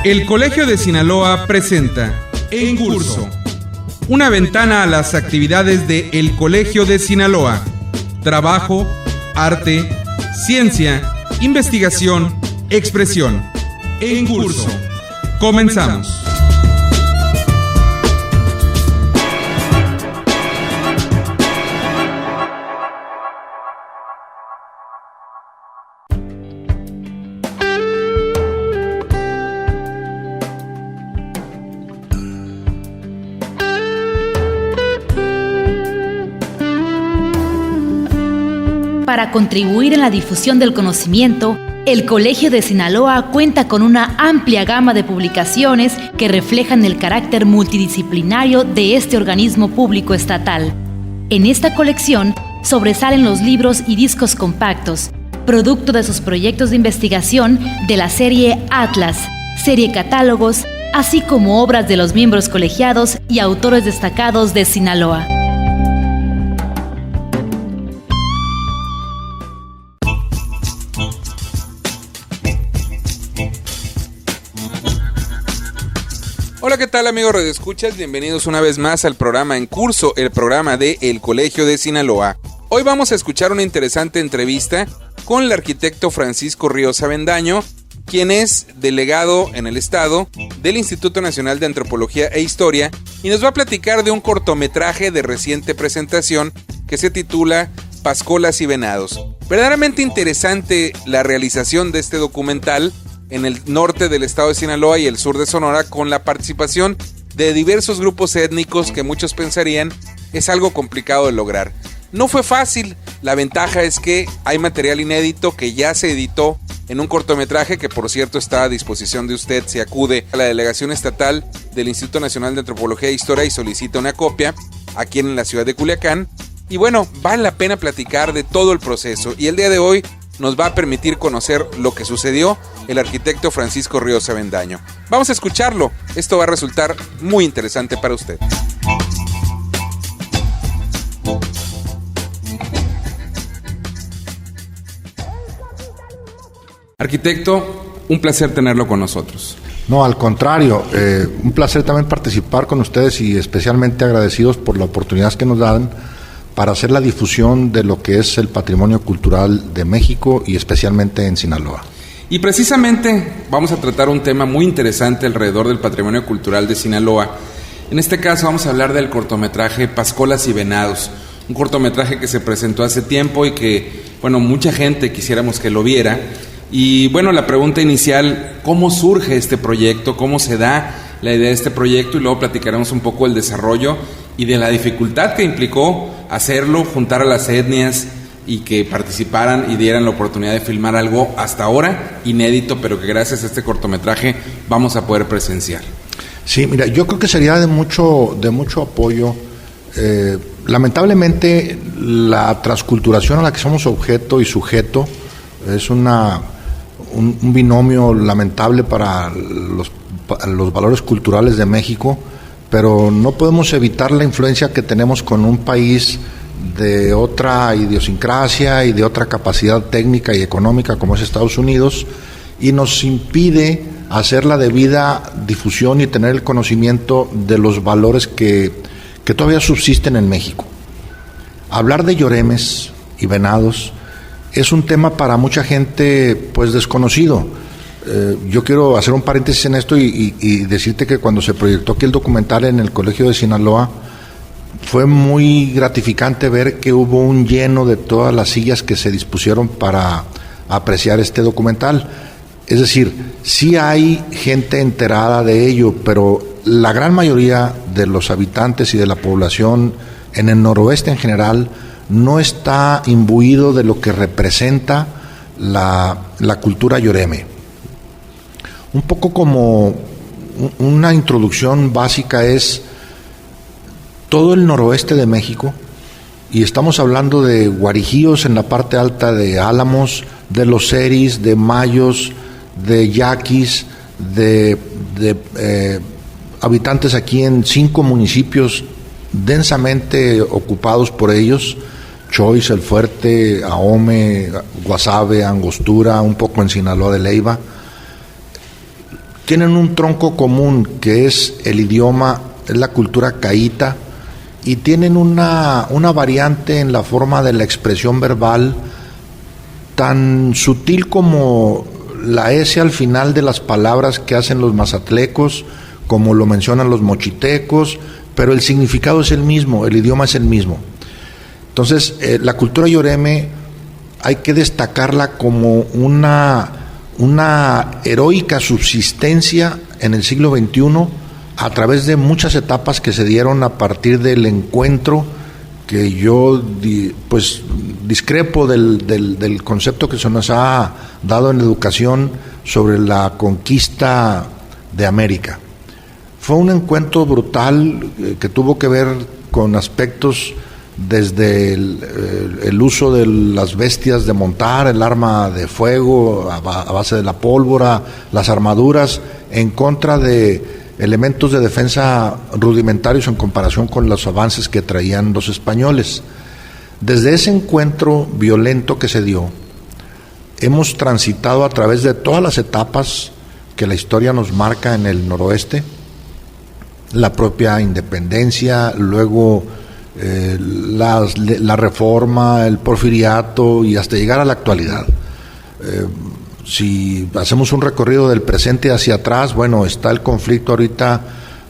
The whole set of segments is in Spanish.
El Colegio de Sinaloa presenta En Curso, una ventana a las actividades de El Colegio de Sinaloa. Trabajo, arte, ciencia, investigación, expresión. En Curso. Comenzamos. Para contribuir en la difusión del conocimiento, el Colegio de Sinaloa cuenta con una amplia gama de publicaciones que reflejan el carácter multidisciplinario de este organismo público estatal. En esta colección sobresalen los libros y discos compactos, producto de sus proyectos de investigación de la serie Atlas, serie Catálogos, así como obras de los miembros colegiados y autores destacados de Sinaloa. Hola, ¿qué tal, amigos radioescuchas? Bienvenidos una vez más al programa En Curso, el programa de El Colegio de Sinaloa. Hoy vamos a escuchar una interesante entrevista con el arquitecto Francisco Ríos Avendaño, quien es delegado en el estado del Instituto Nacional de Antropología e Historia, y nos va a platicar de un cortometraje de reciente presentación que se titula Pascolas y Venados. Verdaderamente interesante la realización de este documental en el norte del estado de Sinaloa y el sur de Sonora, con la participación de diversos grupos étnicos que muchos pensarían es algo complicado de lograr. No fue fácil. La ventaja es que hay material inédito que ya se editó en un cortometraje que, por cierto, está a disposición de usted si acude a la delegación estatal del Instituto Nacional de Antropología e Historia y solicita una copia aquí en la ciudad de Culiacán. Y bueno, vale la pena platicar de todo el proceso, y el día de hoy nos va a permitir conocer lo que sucedió el arquitecto Francisco Ríos Avendaño. Vamos a escucharlo. Esto va a resultar muy interesante para usted. Arquitecto, un placer tenerlo con nosotros. No, al contrario, un placer también participar con ustedes y especialmente agradecidos por la oportunidad que nos dan para hacer la difusión de lo que es el patrimonio cultural de México y especialmente en Sinaloa. Y precisamente vamos a tratar un tema muy interesante alrededor del patrimonio cultural de Sinaloa. En este caso vamos a hablar del cortometraje Pascolas y Venados, un cortometraje que se presentó hace tiempo y que, bueno, mucha gente quisiéramos que lo viera. Y bueno, la pregunta inicial, ¿cómo surge este proyecto? ¿Cómo se da la idea de este proyecto? Y luego platicaremos un poco del desarrollo y de la dificultad que implicó hacerlo, juntar a las etnias y que participaran y dieran la oportunidad de filmar algo hasta ahora inédito, pero que gracias a este cortometraje vamos a poder presenciar. Sí, mira, yo creo que sería de mucho apoyo. Lamentablemente, la transculturación a la que somos objeto y sujeto es un binomio lamentable para los valores culturales de México, pero no podemos evitar la influencia que tenemos con un país de otra idiosincrasia y de otra capacidad técnica y económica como es Estados Unidos, y nos impide hacer la debida difusión y tener el conocimiento de los valores que todavía subsisten en México. Hablar de lloremes y venados es un tema para mucha gente pues desconocido. Yo quiero hacer un paréntesis en esto y decirte que cuando se proyectó aquí el documental en el Colegio de Sinaloa, fue muy gratificante ver que hubo un lleno de todas las sillas que se dispusieron para apreciar este documental. Es decir, sí hay gente enterada de ello, pero la gran mayoría de los habitantes y de la población en el noroeste en general no está imbuido de lo que representa la cultura yoreme. Un poco como una introducción básica es todo el noroeste de México, y estamos hablando de guarijíos en la parte alta de Álamos, de los Seris, de Mayos, de Yaquis, de habitantes aquí en 5 municipios densamente ocupados por ellos: Choix, El Fuerte, Ahome, Guasave, Angostura, un poco en Sinaloa de Leyva. tienen un tronco común que es el idioma, es la cultura caíta, y tienen una variante en la forma de la expresión verbal tan sutil como la S al final de las palabras que hacen los mazatlecos, como lo mencionan los mochitecos, pero el significado es el mismo, el idioma es el mismo. Entonces, la cultura yoreme hay que destacarla como una heroica subsistencia en el siglo XXI a través de muchas etapas que se dieron a partir del encuentro, que yo pues discrepo del concepto que se nos ha dado en la educación sobre la conquista de América. Fue un encuentro brutal que tuvo que ver con aspectos desde el uso de las bestias de montar, el arma de fuego a base de la pólvora, las armaduras, en contra de elementos de defensa rudimentarios en comparación con los avances que traían los españoles. Desde ese encuentro violento que se dio, hemos transitado a través de todas las etapas que la historia nos marca en el noroeste, la propia independencia, luego la reforma, el porfiriato y hasta llegar a la actualidad. Si hacemos un recorrido del presente hacia atrás, bueno, está el conflicto ahorita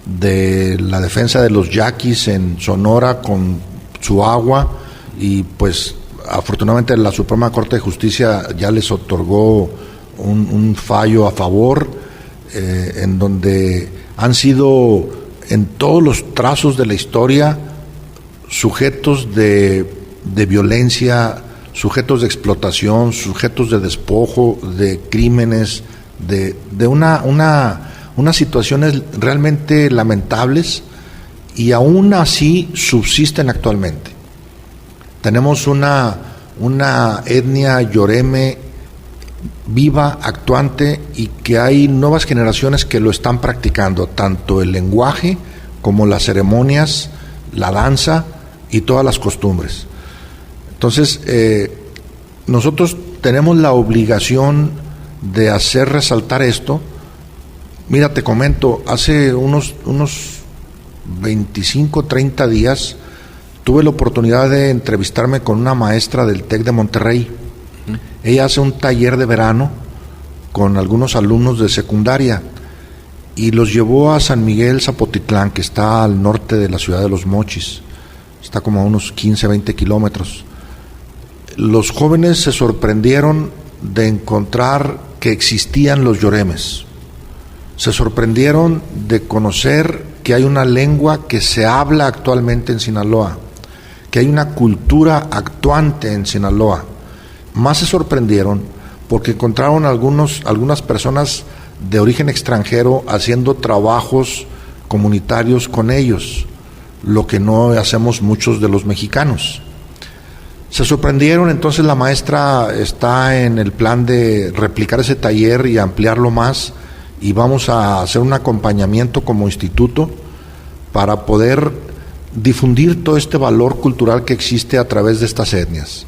de la defensa de los yaquis en Sonora con su agua, y pues afortunadamente la Suprema Corte de Justicia ya les otorgó un fallo a favor, en donde han sido en todos los trazos de la historia sujetos de violencia, sujetos de explotación, sujetos de despojo, de crímenes, de unas situaciones realmente lamentables, y aún así subsisten actualmente. Tenemos una etnia yoreme viva, actuante, y que hay nuevas generaciones que lo están practicando, tanto el lenguaje como las ceremonias, la danza y todas las costumbres. Entonces, nosotros tenemos la obligación de hacer resaltar esto. Mira, te comento, hace unos 25, 30 días tuve la oportunidad de entrevistarme con una maestra del TEC de Monterrey. Ella hace un taller de verano con algunos alumnos de secundaria y los llevó a San Miguel Zapotitlán, que está al norte de la ciudad de Los Mochis. Está como a unos 15, 20 kilómetros. Los jóvenes se sorprendieron de encontrar que existían los yoremes. Se sorprendieron de conocer que hay una lengua que se habla actualmente en Sinaloa, que hay una cultura actuante en Sinaloa. Más se sorprendieron porque encontraron algunas personas de origen extranjero haciendo trabajos comunitarios con ellos, lo que no hacemos muchos de los mexicanos. Se sorprendieron, entonces la maestra está en el plan de replicar ese taller y ampliarlo más, y vamos a hacer un acompañamiento como instituto para poder difundir todo este valor cultural que existe a través de estas etnias.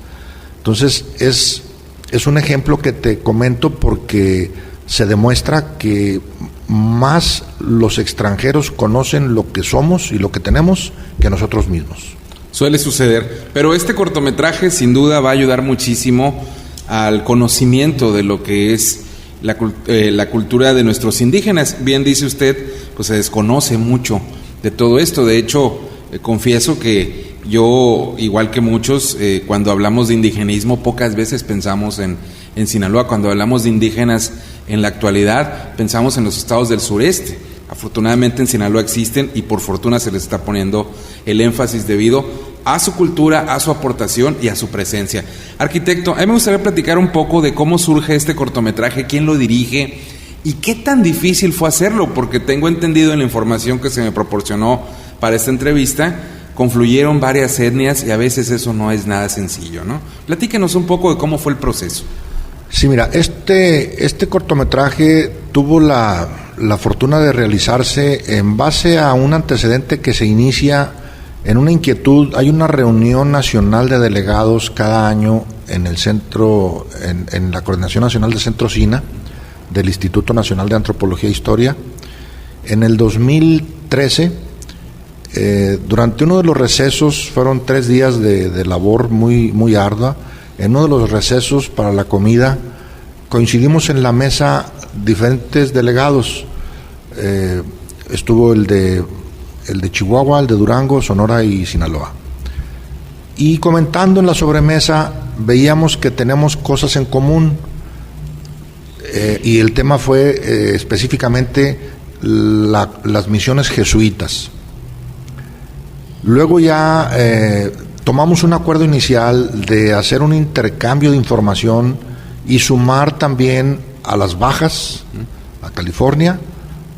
Entonces es un ejemplo que te comento porque se demuestra que más los extranjeros conocen lo que somos y lo que tenemos que nosotros mismos. Suele suceder, pero este cortometraje sin duda va a ayudar muchísimo al conocimiento de lo que es la cultura de nuestros indígenas. Bien dice usted, pues se desconoce mucho de todo esto. De hecho, confieso que yo, igual que muchos, cuando hablamos de indigenismo, pocas veces pensamos en Sinaloa. Cuando hablamos de indígenas en la actualidad, pensamos en los estados del sureste. Afortunadamente en Sinaloa existen y por fortuna se les está poniendo el énfasis debido a su cultura, a su aportación y a su presencia. Arquitecto, a mí me gustaría platicar un poco de cómo surge este cortometraje, quién lo dirige y qué tan difícil fue hacerlo, porque tengo entendido en la información que se me proporcionó para esta entrevista, confluyeron varias etnias y a veces eso no es nada sencillo, ¿no? Platíquenos un poco de cómo fue el proceso. Sí, mira, este cortometraje tuvo la fortuna de realizarse en base a un antecedente que se inicia en una inquietud. Hay una reunión nacional de delegados cada año en el centro, en la Coordinación Nacional de Centro SINA, del Instituto Nacional de Antropología e Historia. En el 2013, durante uno de los recesos, fueron 3 días de labor muy ardua. En uno de los recesos para la comida coincidimos en la mesa diferentes delegados. Estuvo el de Chihuahua, el de Durango, Sonora y Sinaloa. Y comentando en la sobremesa, veíamos que tenemos cosas en común, y el tema fue específicamente las misiones jesuitas. Luego ya tomamos un acuerdo inicial de hacer un intercambio de información y sumar también a las Bajas, a California,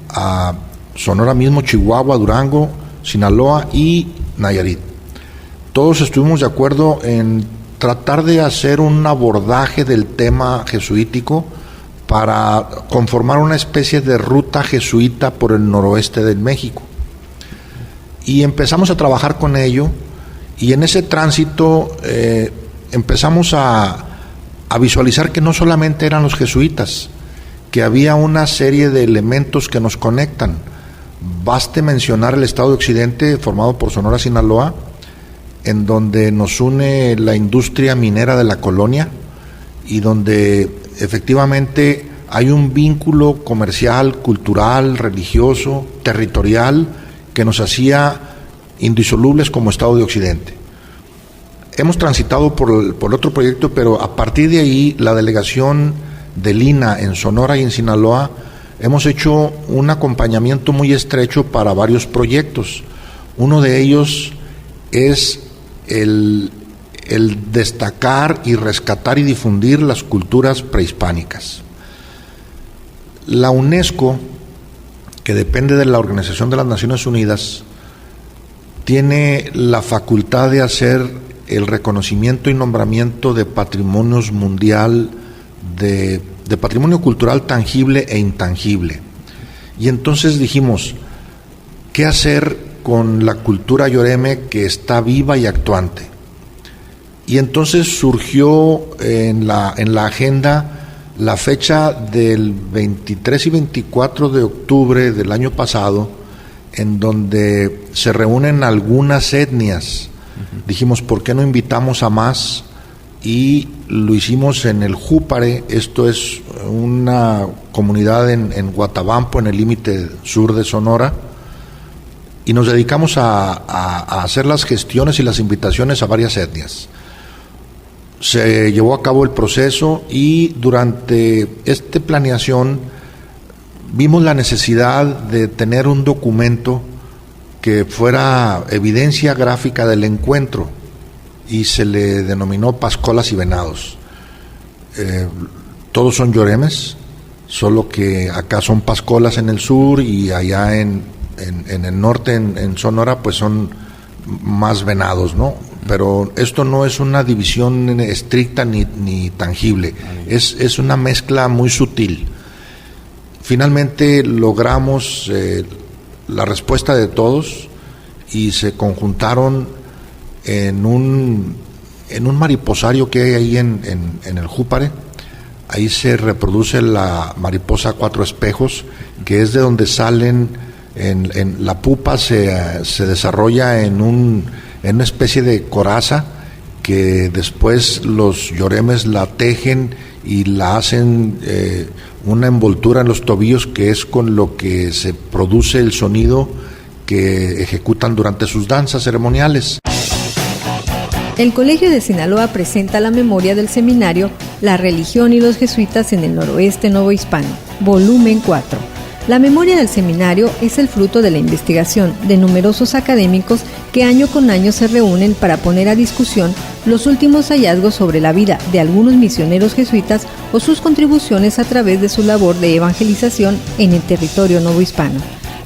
a Sonora mismo, Chihuahua, Durango, Sinaloa y Nayarit. Todos estuvimos de acuerdo en tratar de hacer un abordaje del tema jesuítico para conformar una especie de ruta jesuita por el noroeste de México. Y empezamos a trabajar con ello, y en ese tránsito empezamos a visualizar que no solamente eran los jesuitas, que había una serie de elementos que nos conectan. Baste mencionar el estado de Occidente, formado por Sonora, Sinaloa, en donde nos une la industria minera de la colonia y donde efectivamente hay un vínculo comercial, cultural, religioso, territorial, que nos hacía indisolubles como estado de Occidente. Hemos transitado por otro proyecto, pero a partir de ahí la delegación del INAH en Sonora y en Sinaloa hemos hecho un acompañamiento muy estrecho para varios proyectos. Uno de ellos es el destacar y rescatar y difundir las culturas prehispánicas. La UNESCO, que depende de la Organización de las Naciones Unidas, tiene la facultad de hacer el reconocimiento y nombramiento de patrimonios mundial, de patrimonio cultural tangible e intangible. Y entonces dijimos, ¿qué hacer con la cultura yoreme que está viva y actuante? Y entonces surgió en la agenda la fecha del 23 y 24 de octubre del año pasado, en donde se reúnen algunas etnias. Dijimos, ¿por qué no invitamos a más? Y lo hicimos en el Júpare. Esto es una comunidad en Guatabampo, en el límite sur de Sonora, y nos dedicamos a hacer las gestiones y las invitaciones a varias etnias. Se llevó a cabo el proceso y durante esta planeación vimos la necesidad de tener un documento que fuera evidencia gráfica del encuentro, y se le denominó Pascolas y Venados. Todos son yoremes, solo que acá son pascolas en el sur y allá en el norte, en Sonora, pues son más venados, ¿no? Pero esto no es una división estricta ni tangible, es una mezcla muy sutil. Finalmente logramos la respuesta de todos y se conjuntaron en un mariposario que hay ahí en el Júpare. Ahí se reproduce la mariposa cuatro espejos, que es de donde salen, en la pupa se desarrolla en una especie de coraza, que después los yoremes la tejen y la hacen una envoltura en los tobillos, que es con lo que se produce el sonido que ejecutan durante sus danzas ceremoniales. El Colegio de Sinaloa presenta la memoria del seminario La religión y los jesuitas en el noroeste novohispano, volumen 4. La memoria del seminario es el fruto de la investigación de numerosos académicos que año con año se reúnen para poner a discusión los últimos hallazgos sobre la vida de algunos misioneros jesuitas o sus contribuciones a través de su labor de evangelización en el territorio novohispano,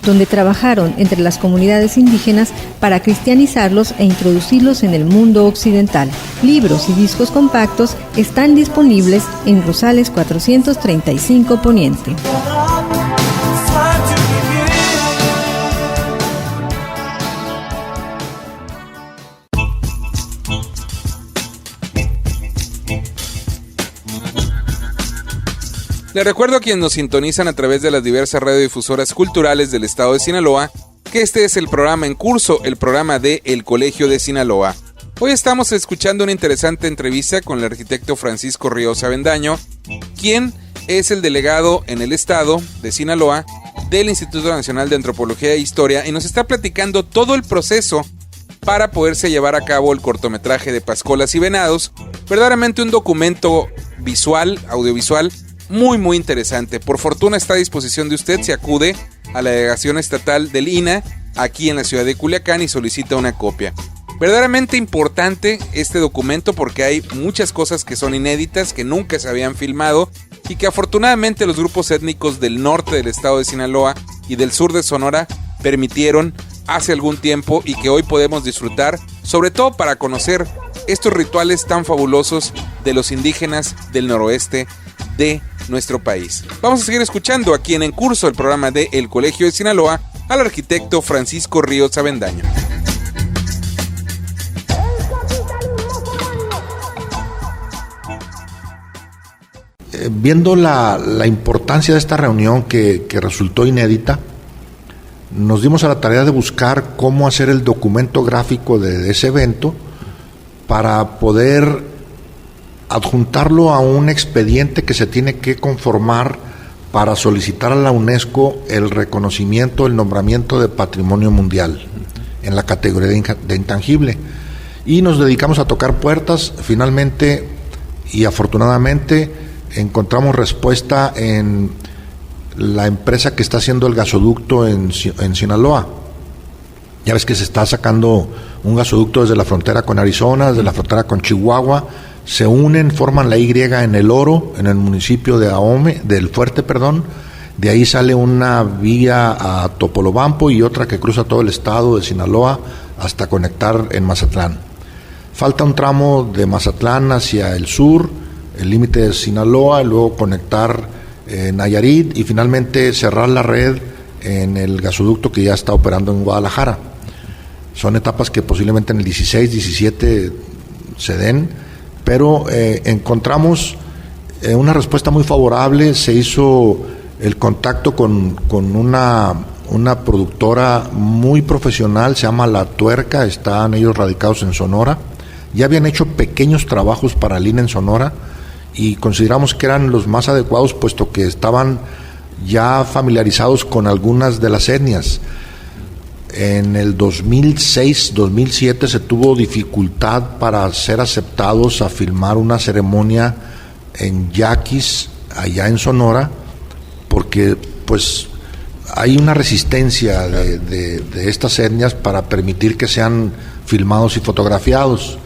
donde trabajaron entre las comunidades indígenas para cristianizarlos e introducirlos en el mundo occidental. Libros y discos compactos están disponibles en Rosales 435 Poniente. Les recuerdo a quienes nos sintonizan a través de las diversas radiodifusoras culturales del estado de Sinaloa que este es el programa en curso, el programa de El Colegio de Sinaloa. Hoy estamos escuchando una interesante entrevista con el arquitecto Francisco Ríos Avendaño, quien es el delegado en el estado de Sinaloa del Instituto Nacional de Antropología e Historia, y nos está platicando todo el proceso para poderse llevar a cabo el cortometraje de Pascolas y Venados. Verdaderamente un documento visual, audiovisual, muy interesante. Por fortuna está a disposición de usted si acude a la delegación estatal del INAH aquí en la ciudad de Culiacán y solicita una copia. Verdaderamente importante este documento porque hay muchas cosas que son inéditas, que nunca se habían filmado y que afortunadamente los grupos étnicos del norte del estado de Sinaloa y del sur de Sonora permitieron hace algún tiempo y que hoy podemos disfrutar, sobre todo para conocer estos rituales tan fabulosos de los indígenas del noroeste de nuestro país. Vamos a seguir escuchando aquí en curso el programa de El Colegio de Sinaloa al arquitecto Francisco Ríos Avendaño. Viendo la importancia de esta reunión que resultó inédita, nos dimos a la tarea de buscar cómo hacer el documento gráfico de ese evento para poder adjuntarlo a un expediente que se tiene que conformar para solicitar a la UNESCO el reconocimiento, el nombramiento de Patrimonio Mundial en la categoría de intangible. Y nos dedicamos a tocar puertas. Finalmente y afortunadamente encontramos respuesta en la empresa que está haciendo el gasoducto en Sinaloa. Ya ves que se está sacando un gasoducto desde la frontera con Arizona, desde la frontera con Chihuahua. Se unen, forman la Y en El Oro, en el municipio de Ahome, del Fuerte, De ahí sale una vía a Topolobampo y otra que cruza todo el estado de Sinaloa hasta conectar en Mazatlán. Falta un tramo de Mazatlán hacia el sur, el límite de Sinaloa, y luego conectar Nayarit y finalmente cerrar la red en el gasoducto que ya está operando en Guadalajara. Son etapas que posiblemente en el 16, 17 se den, pero encontramos una respuesta muy favorable. Se hizo el contacto con una productora muy profesional, se llama La Tuerca, están ellos radicados en Sonora. Ya habían hecho pequeños trabajos para el INAH en Sonora y consideramos que eran los más adecuados puesto que estaban ya familiarizados con algunas de las etnias. En el 2006-2007 se tuvo dificultad para ser aceptados a filmar una ceremonia en Yaquis, allá en Sonora, porque pues hay una resistencia de estas etnias para permitir que sean filmados y fotografiados.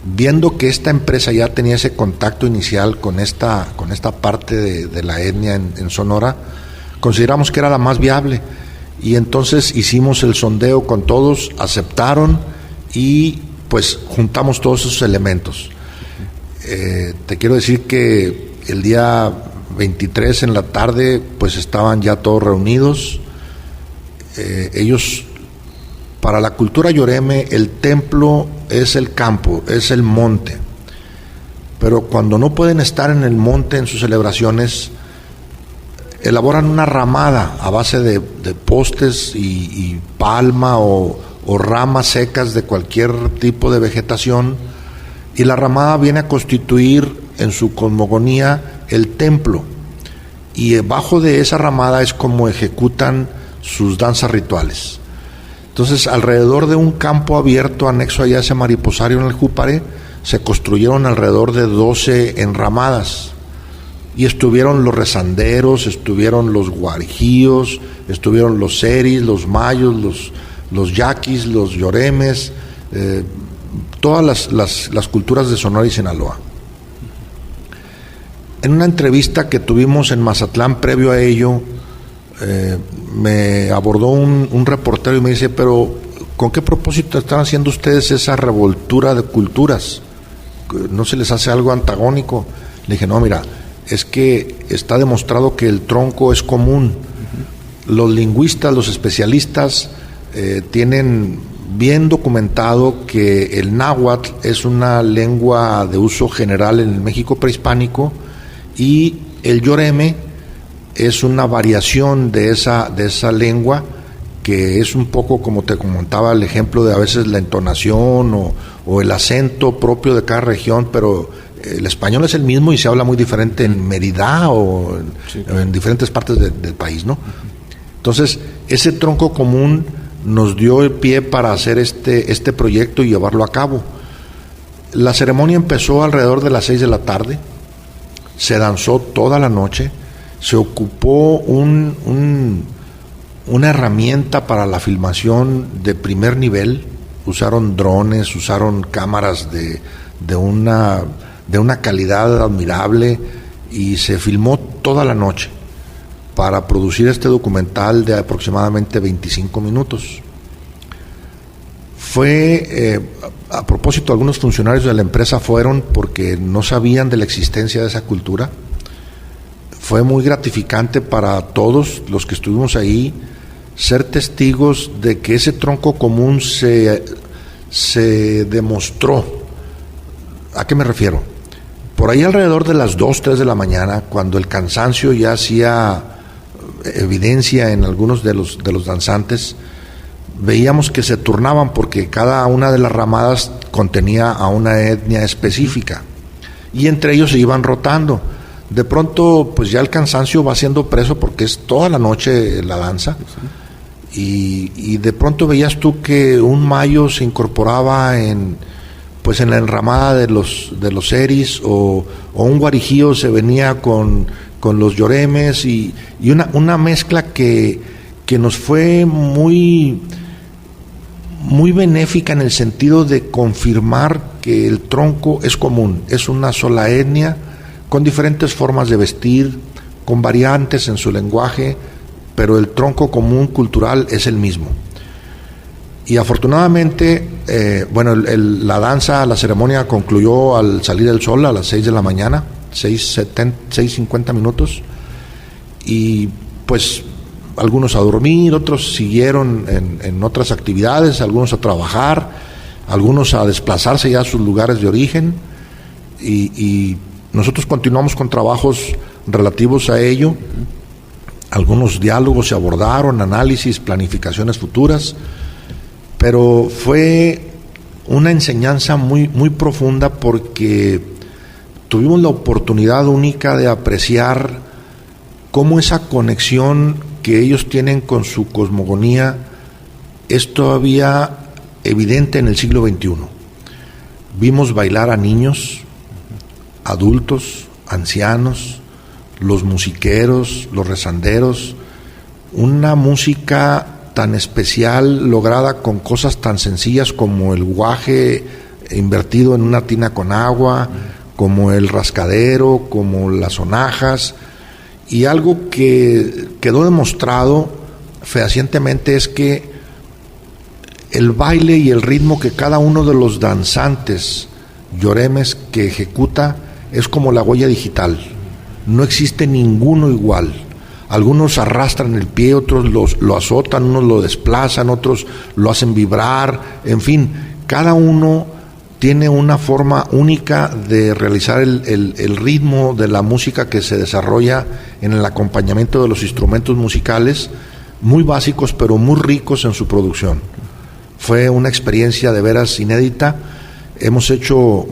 Viendo que esta empresa ya tenía ese contacto inicial con esta parte de la etnia en Sonora, consideramos que era la más viable. Y entonces hicimos el sondeo con todos, aceptaron y pues juntamos todos esos elementos. Te quiero decir que el día 23 en la tarde pues estaban ya todos reunidos. Ellos, para la cultura yoreme, el templo es el campo, es el monte. Pero cuando no pueden estar en el monte en sus celebraciones, elaboran una ramada a base de postes y palma o ramas secas de cualquier tipo de vegetación, y la ramada viene a constituir en su cosmogonía el templo, y debajo de esa ramada es como ejecutan sus danzas rituales. Entonces, alrededor de un campo abierto anexo allá a ese mariposario en el Júpare, se construyeron alrededor de 12 enramadas. Y estuvieron los rezanderos, estuvieron los guarijíos, estuvieron los seris, los mayos, los yaquis, los yoremes, todas las culturas de Sonora y Sinaloa. En una entrevista que tuvimos en Mazatlán previo a ello, me abordó un reportero y me dice, pero ¿con qué propósito están haciendo ustedes esa revoltura de culturas? ¿No se les hace algo antagónico? Le dije, no, mira, es que está demostrado que el tronco es común. Los lingüistas, los especialistas tienen bien documentado que el náhuatl es una lengua de uso general en el México prehispánico y El yoreme es una variación de esa lengua, que es un poco como te comentaba el ejemplo de a veces la entonación o el acento propio de cada región, pero el español es el mismo y se habla muy diferente en Mérida o en diferentes partes del país, ¿no? Entonces, ese tronco común nos dio el pie para hacer este proyecto y llevarlo a cabo. La ceremonia empezó alrededor de las 6 de la tarde, se danzó toda la noche, se ocupó una herramienta para la filmación de primer nivel, usaron drones, usaron cámaras de una calidad admirable y se filmó toda la noche para producir este documental de aproximadamente 25 minutos. A propósito, algunos funcionarios de la empresa fueron porque no sabían de la existencia de esa cultura. Fue muy gratificante para todos los que estuvimos ahí ser testigos de que ese tronco común se demostró. ¿A qué me refiero? Por ahí alrededor de las 2, 3 de la mañana, cuando el cansancio ya hacía evidencia en algunos de los danzantes, veíamos que se turnaban porque cada una de las ramadas contenía a una etnia específica y entre ellos se iban rotando. De pronto, pues ya el cansancio va siendo preso porque es toda la noche la danza. Y de pronto veías tú que un mayo se incorporaba en la enramada de los eris, o un guarijío se venía con los yoremes, y una mezcla que nos fue muy, muy benéfica en el sentido de confirmar que el tronco es común, es una sola etnia, con diferentes formas de vestir, con variantes en su lenguaje, pero el tronco común cultural es el mismo. Y afortunadamente, la danza, la ceremonia concluyó al salir el sol a las 6 de la mañana, 6:50 minutos, y pues algunos a dormir, otros siguieron en otras actividades, algunos a trabajar, algunos a desplazarse ya a sus lugares de origen, y nosotros continuamos con trabajos relativos a ello. Algunos diálogos se abordaron, análisis, planificaciones futuras, pero fue una enseñanza muy, muy profunda porque tuvimos la oportunidad única de apreciar cómo esa conexión que ellos tienen con su cosmogonía es todavía evidente en el siglo XXI. Vimos bailar a niños, adultos, ancianos, los musiqueros, los rezanderos, una música tan especial lograda con cosas tan sencillas como el guaje invertido en una tina con agua, como el rascadero, como las sonajas, y algo que quedó demostrado fehacientemente es que el baile y el ritmo que cada uno de los danzantes yoremes que ejecuta es como la huella digital. No existe ninguno igual. Algunos arrastran el pie, otros lo azotan, unos lo desplazan, otros lo hacen vibrar, en fin, cada uno tiene una forma única de realizar el ritmo de la música que se desarrolla en el acompañamiento de los instrumentos musicales, muy básicos pero muy ricos en su producción. Fue una experiencia de veras inédita. Hemos hecho,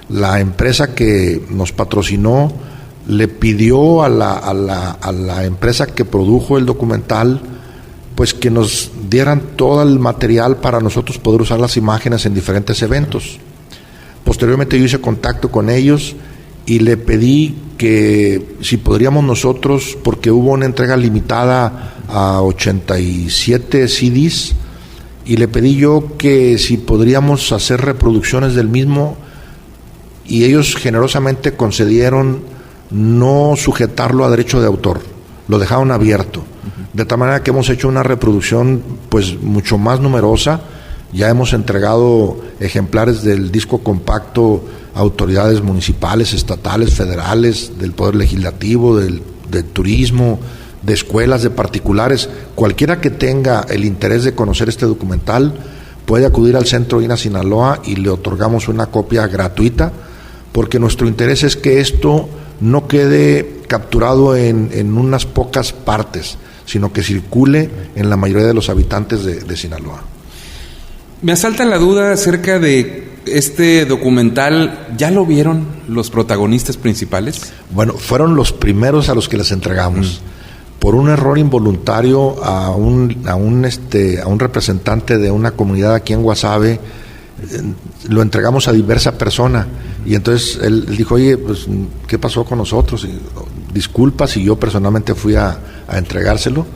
la empresa que nos patrocinó le pidió a la empresa que produjo el documental pues que nos dieran todo el material para nosotros poder usar las imágenes en diferentes eventos. Posteriormente yo hice contacto con ellos y le pedí que si podríamos nosotros, porque hubo una entrega limitada a 87 CDs, y le pedí yo que si podríamos hacer reproducciones del mismo, y ellos generosamente concedieron no sujetarlo a derecho de autor, lo dejaron abierto, de tal manera que hemos hecho una reproducción pues mucho más numerosa. Ya hemos entregado ejemplares del disco compacto a autoridades municipales, estatales, federales, del Poder Legislativo, del turismo, de escuelas, de particulares. Cualquiera que tenga el interés de conocer este documental puede acudir al Centro INA Sinaloa y le otorgamos una copia gratuita, porque nuestro interés es que esto no quede capturado en unas pocas partes, sino que circule en la mayoría de los habitantes de Sinaloa. Me asalta la duda acerca de este documental. ¿Ya lo vieron los protagonistas principales? Bueno, fueron los primeros a los que les entregamos. Por un error involuntario a un representante de una comunidad aquí en Guasave, lo entregamos a diversa persona, y entonces él dijo, oye, pues, ¿qué pasó con nosotros? Y, disculpas, y yo personalmente fui a entregárselo,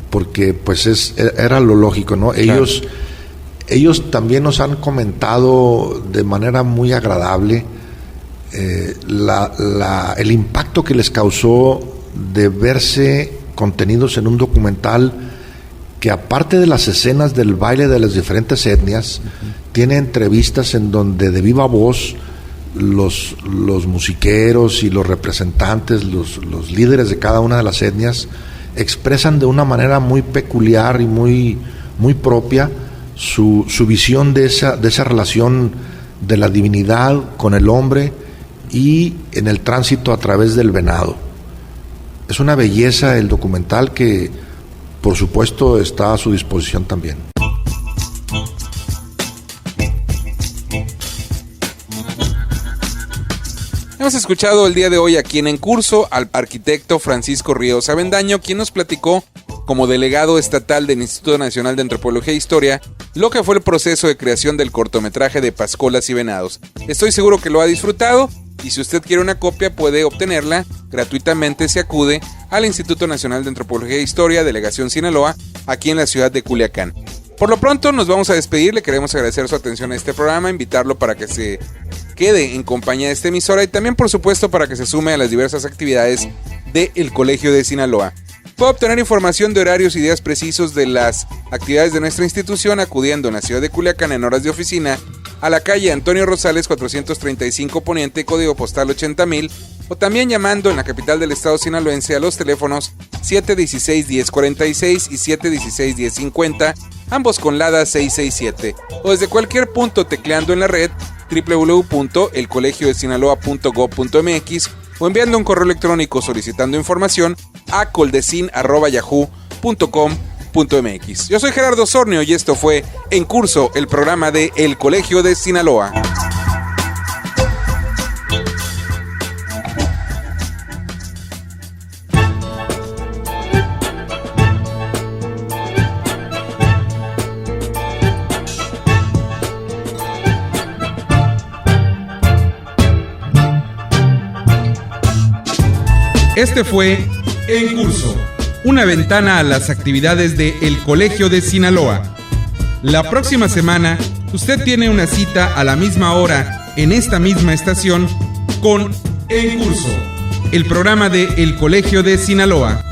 porque pues era lo lógico, ¿no? Claro. Ellos también nos han comentado de manera muy agradable el impacto que les causó de verse contenidos en un documental que, aparte de las escenas del baile de las diferentes etnias, tiene entrevistas en donde de viva voz los musiqueros y los representantes, los líderes de cada una de las etnias expresan de una manera muy peculiar y muy, muy propia su visión de esa relación de la divinidad con el hombre y en el tránsito a través del venado. Es una belleza el documental que, por supuesto, está a su disposición también. Hemos escuchado el día de hoy aquí en Curso al arquitecto Francisco Ríos Avendaño, quien nos platicó como delegado estatal del Instituto Nacional de Antropología e Historia lo que fue el proceso de creación del cortometraje de Pascolas y Venados. Estoy seguro que lo ha disfrutado, y si usted quiere una copia puede obtenerla gratuitamente si acude al Instituto Nacional de Antropología e Historia, Delegación Sinaloa, aquí en la ciudad de Culiacán. Por lo pronto nos vamos a despedir. Le queremos agradecer su atención a este programa, invitarlo para que se quede en compañía de esta emisora y también, por supuesto, para que se sume a las diversas actividades del Colegio de Sinaloa. Puede obtener información de horarios y días precisos de las actividades de nuestra institución acudiendo en la ciudad de Culiacán en horas de oficina a la calle Antonio Rosales 435 Poniente, código postal 80,000, o también llamando en la capital del estado sinaloense a los teléfonos 716-1046 y 716-1050, ambos con LADA 667, o desde cualquier punto tecleando en la red www.elcolegiodesinaloa.gov.mx o enviando un correo electrónico solicitando información a coldecin@yahoo.com.mx. Yo soy Gerardo Sornio y esto fue En Curso, el programa de El Colegio de Sinaloa. Este fue En Curso, una ventana a las actividades de El Colegio de Sinaloa. La próxima semana, usted tiene una cita a la misma hora en esta misma estación con En Curso, el programa de El Colegio de Sinaloa.